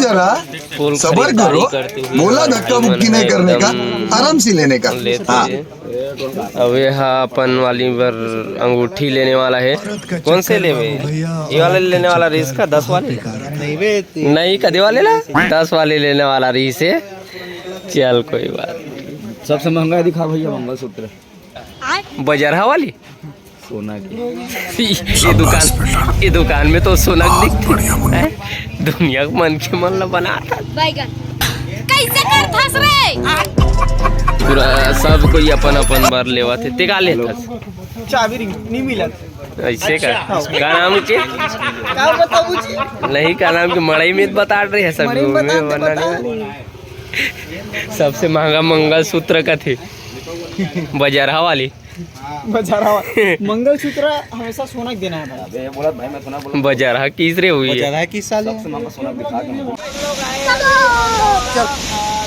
जरा, सबर करो, बोला धक्का मुक्की नहीं करने का, आराम से लेने का। हाँ। अब यहाँ अपन वाली पर अंगूठी लेने वाला है। कौन से ले ये वाला लेने वाला रीस का 10 वाले नहीं कदे वाले ला 10 वाले लेने वाला रीस है। चल कोई बात। सबसे महंगा दिखा भैया मंगलसूत्र बजरहा वाली सोना की। ये दुकान में तो सोना दिखती है। दुनिया के मन के मन ला बनाता कैसे कर फंस रे पूरा सब कोई अपन अपन बार लेवा थे ते का लेता चाबी रिंग नहीं मिलत ऐसे का नाम के का बताऊं जी नहीं का नाम के मड़ई में बता रहे हैं सब बनाने सबसे महंगा मंगलसूत्र का थे बजरहा वाली बजारा मंगलसूत्र हमेशा सोना देना है भाई। बोला भाई मैं सोना बजरहा किस रे हुई है बजारा किस साल सबसे महंगा सोना दिखा दूं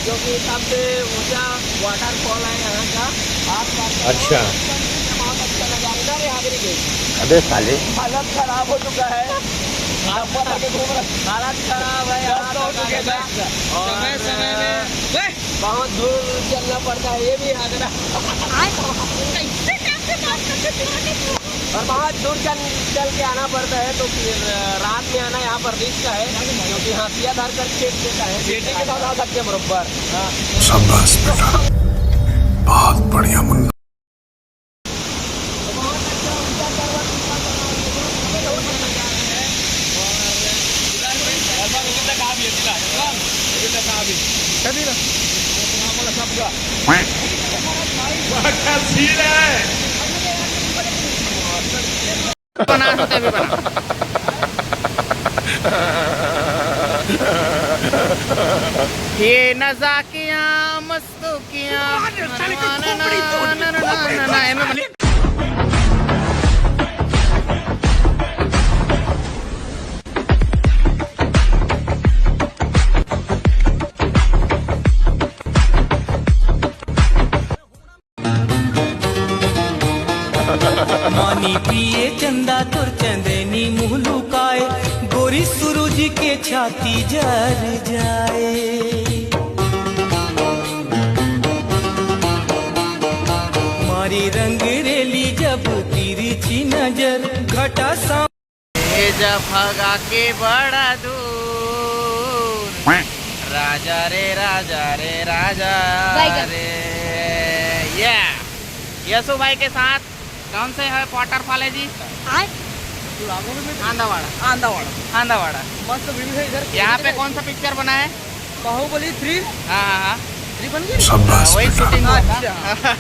जो कि सबसे ऊंचा वाटरफॉल है यहाँ का। अच्छा बहुत अच्छा नजारा है। आगरी के अबे साले हालत खराब हो चुका है। हालत खराब है समय समय में बहुत दूर चलना पड़ता है। ये भी आगरा और बहुत दूर चल के आना पड़ता है। तो फिर रात में आना यहाँ पर रिस्क है क्योंकि हाथिया धार कर खेत देता है। सेटे के साथ आ सकते हैं बरोबर। शाबाश बेटा, बहुत बढ़िया मुन्ना। ये नज़ाकियाँ मस्तूकियाँ मानी पिए चंदा तुर चंदनी मुँह लुकाए गोरी सूरज के छाती जर जाए। मारी रंग रेली जब तिरछी नजर घटा सा जब भगा के बड़ा दूर राजा रे राजा रे राजा रे या यसु भाई के साथ कौन से है वाटरफॉल है जी? आंधावाड़ा मस्त व्यू है इधर। यहाँ पे कौन सा पिक्चर बना है? बाहुबली 3। हाँ 3 बन गई। शाबाश वही बेटा। शूटिंग हुआ था।